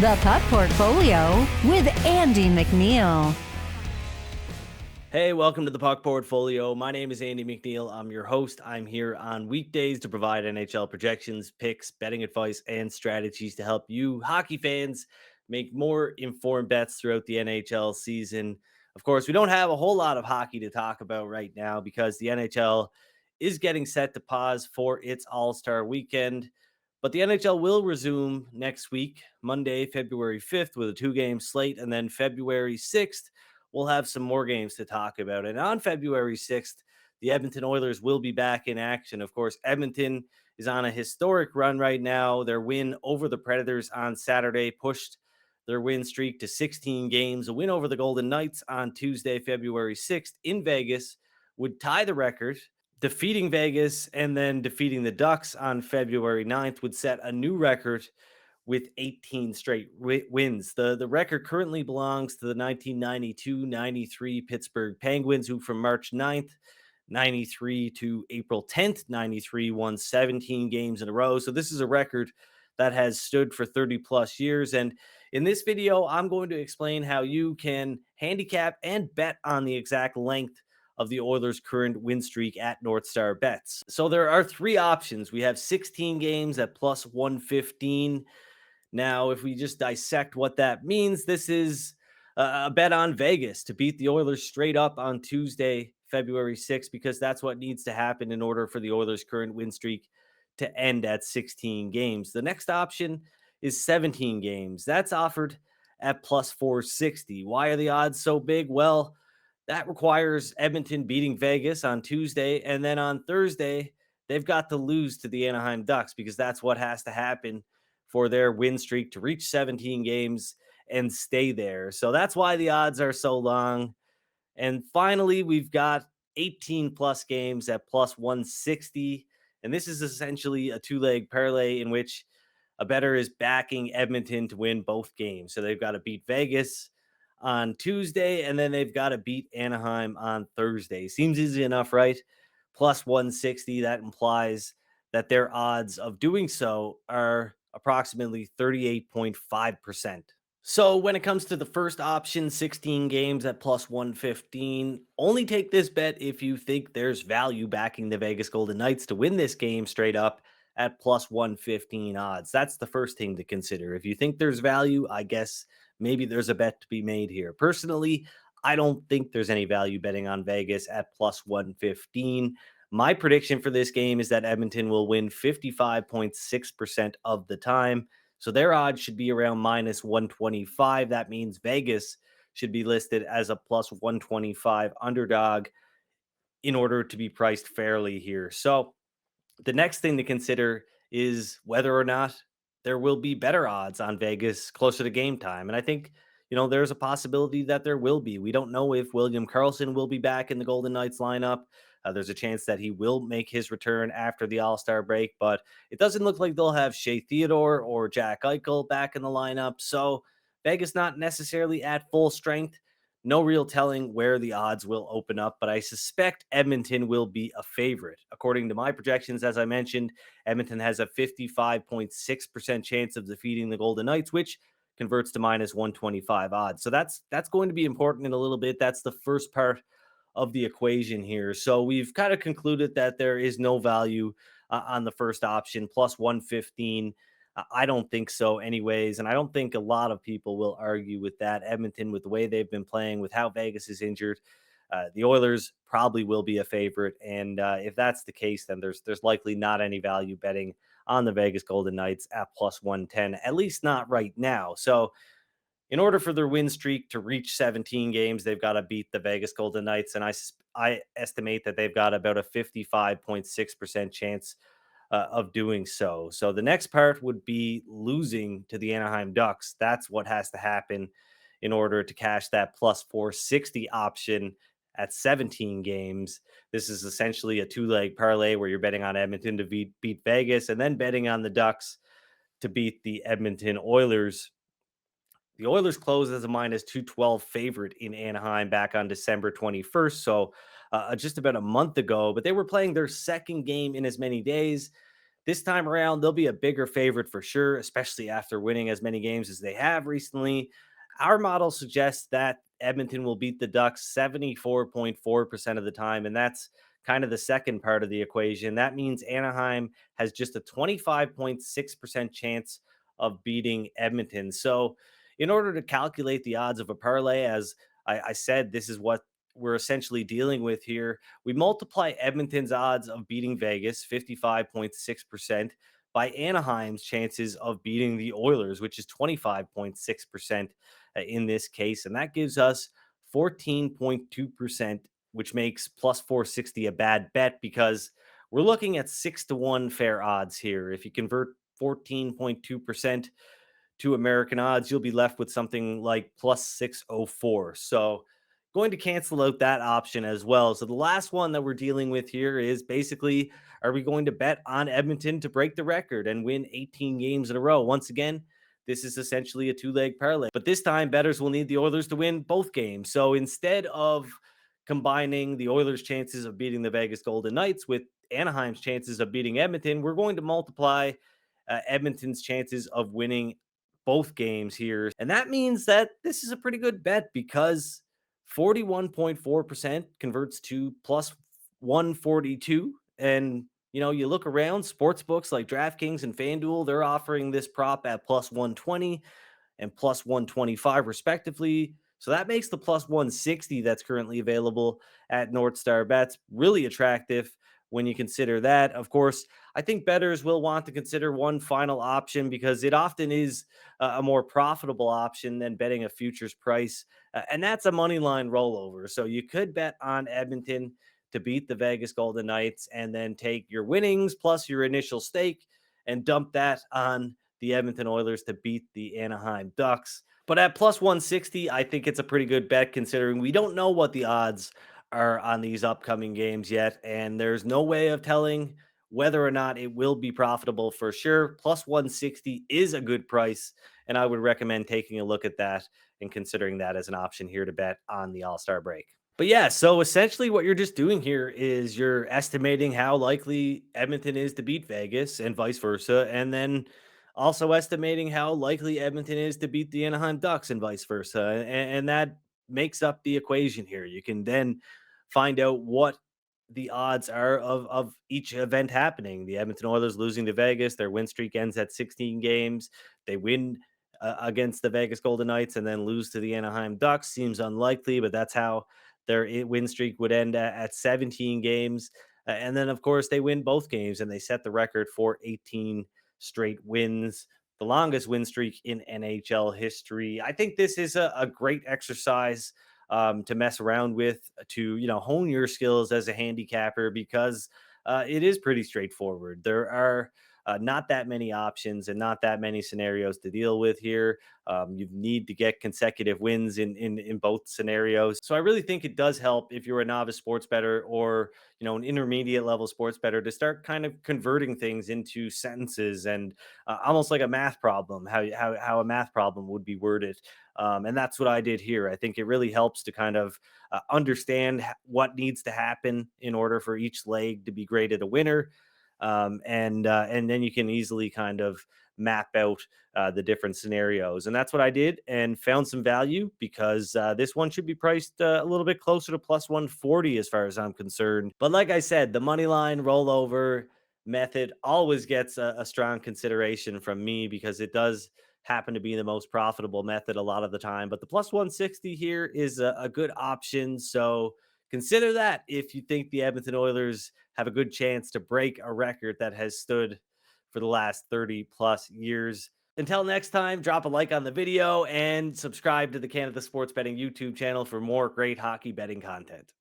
The Puck Portfolio with Andy MacNeil. Hey, welcome to the Puck Portfolio. My name is Andy MacNeil. I'm your host. I'm here on weekdays to provide NHL projections, picks, betting advice, and strategies to help you hockey fans make more informed bets throughout the NHL season. Of course, we don't have a whole lot of hockey to talk about right now because the NHL is getting set to pause for its All-Star weekend. But the NHL will resume next week, Monday, February 5th, with a two-game slate, and then February 6th, we'll have some more games to talk about. And on February 6th, the Edmonton Oilers will be back in action. Of course, Edmonton is on a historic run right now. Their win over the Predators on Saturday pushed their win streak to 16 games. A win over the Golden Knights on Tuesday, February 6th in Vegas would tie the record. Defeating Vegas and then defeating the Ducks on February 9th would set a new record with 18 straight wins. The record currently belongs to the 1992-93 Pittsburgh Penguins, who from March 9th, 93 to April 10th, 93 won 17 games in a row. So this is a record that has stood for 30 plus years. And in this video, I'm going to explain how you can handicap and bet on the exact length of the Oilers' current win streak at NorthStar Bets. So there are three options. We have 16 games at plus 115. Now, if we just dissect what that means, this is a bet on Vegas to beat the Oilers straight up on Tuesday, February 6th, because that's what needs to happen in order for the Oilers' current win streak to end at 16 games. The next option is 17 games. That's offered at plus 460. Why are the odds so big? Well, that requires Edmonton beating Vegas on Tuesday, and then on Thursday, they've got to lose to the Anaheim Ducks because that's what has to happen for their win streak to reach 17 games and stay there. So that's why the odds are so long. And finally, we've got 18 plus games at plus 160. And this is essentially a two-leg parlay in which a bettor is backing Edmonton to win both games. So they've got to beat Vegas on Tuesday, and then they've got to beat Anaheim on Thursday. Seems easy enough, right? Plus 160. That implies that their odds of doing so are approximately 38.5%. So when it comes to the first option, 16 games at plus 115, only take this bet if you think there's value backing the Vegas Golden Knights to win this game straight up at plus 115 odds. That's the first thing to consider. If you think there's value, I guess maybe there's a bet to be made here. Personally, I don't think there's any value betting on Vegas at plus 115. My prediction for this game is that Edmonton will win 55.6% of the time. So their odds should be around minus 125. That means Vegas should be listed as a plus 125 underdog in order to be priced fairly here. So the next thing to consider is whether or not there will be better odds on Vegas closer to game time. And I think, there's a possibility that there will be. We don't know if William Karlsson will be back in the Golden Knights lineup. There's a chance that he will make his return after the All-Star break, but it doesn't look like they'll have Shea Theodore or Jack Eichel back in the lineup. So Vegas not necessarily at full strength. No real telling where the odds will open up, but I suspect Edmonton will be a favorite. According to my projections, as I mentioned, Edmonton has a 55.6% chance of defeating the Golden Knights, which converts to minus 125 odds. So that's going to be important in a little bit. That's the first part of the equation here. So we've kind of concluded that there is no value on the first option, plus 115. I don't think so anyways, and I don't think a lot of people will argue with that. Edmonton, with the way they've been playing, with how Vegas is injured, the Oilers probably will be a favorite, and if that's the case, then there's likely not any value betting on the Vegas Golden Knights at plus 110, at least not right now. So in order for their win streak to reach 17 games, they've got to beat the Vegas Golden Knights, and I estimate that they've got about a 55.6% chance of doing so. So the next part would be losing to the Anaheim Ducks. That's what has to happen in order to cash that plus 460 option at 17 games. This is essentially a two-leg parlay where you're betting on Edmonton to beat Vegas and then betting on the Ducks to beat the Edmonton Oilers. The Oilers closed as a minus 212 favorite in Anaheim back on December 21st. So just about a month ago, but they were playing their second game in as many days. This time around, they'll be a bigger favorite for sure, especially after winning as many games as they have recently. Our model suggests that Edmonton will beat the Ducks 74.4% of the time, and that's kind of the second part of the equation. That means Anaheim has just a 25.6% chance of beating Edmonton. So, in order to calculate the odds of a parlay, as I said, this is what we're essentially dealing with here. We multiply Edmonton's odds of beating Vegas, 55.6%, by Anaheim's chances of beating the Oilers, which is 25.6% in this case. And that gives us 14.2%, which makes plus 460 a bad bet because we're looking at 6-1 fair odds here. If you convert 14.2% to American odds, you'll be left with something like plus 604. So, going to cancel out that option as well. So, the last one that we're dealing with here is basically, are we going to bet on Edmonton to break the record and win 18 games in a row? Once again, this is essentially a two-leg parlay, but this time bettors will need the Oilers to win both games. So, instead of combining the Oilers' chances of beating the Vegas Golden Knights with Anaheim's chances of beating Edmonton, we're going to multiply Edmonton's chances of winning both games here. And that means that this is a pretty good bet because 41.4% converts to plus 142. And, you look around, sports books like DraftKings and FanDuel, they're offering this prop at plus 120 and plus 125 respectively. So that makes the plus 160 that's currently available at NorthStar Bets really attractive when you consider that. Of course, I think bettors will want to consider one final option because it often is a more profitable option than betting a futures price, and that's a money line rollover. So you could bet on Edmonton to beat the Vegas Golden Knights and then take your winnings plus your initial stake and dump that on the Edmonton Oilers to beat the Anaheim Ducks. But at plus 160, I think it's a pretty good bet considering we don't know what the odds are on these upcoming games yet. And there's no way of telling whether or not it will be profitable for sure. Plus 160 is a good price. And I would recommend taking a look at that and considering that as an option here to bet on the All Star break. But yeah, so essentially what you're just doing here is you're estimating how likely Edmonton is to beat Vegas and vice versa. And then also estimating how likely Edmonton is to beat the Anaheim Ducks and vice versa. And that makes up the equation here. You can then find out what the odds are of each event happening. The Edmonton Oilers losing to Vegas, their win streak ends at 16 games. They win against the Vegas Golden Knights and then lose to the Anaheim Ducks. Seems unlikely, but that's how their win streak would end at 17 games. And then, of course, they win both games and they set the record for 18 straight wins, the longest win streak in NHL history. I think this is a great exercise to mess around with, to hone your skills as a handicapper because it is pretty straightforward. There are not that many options and not that many scenarios to deal with here. You need to get consecutive wins in both scenarios. So I really think it does help if you're a novice sports bettor or an intermediate level sports bettor to start kind of converting things into sentences and almost like a math problem, how a math problem would be worded. And that's what I did here. I think it really helps to kind of understand what needs to happen in order for each leg to be graded a winner. And then you can easily kind of map out the different scenarios. And that's what I did and found some value because this one should be priced a little bit closer to plus 140 as far as I'm concerned. But like I said, the money line rollover method always gets a strong consideration from me because it does happen to be the most profitable method a lot of the time. But the plus 160 here is a good option. So consider that if you think the Edmonton Oilers have a good chance to break a record that has stood for the last 30 plus years. Until next time, drop a like on the video and subscribe to the Canada Sports Betting YouTube channel for more great hockey betting content.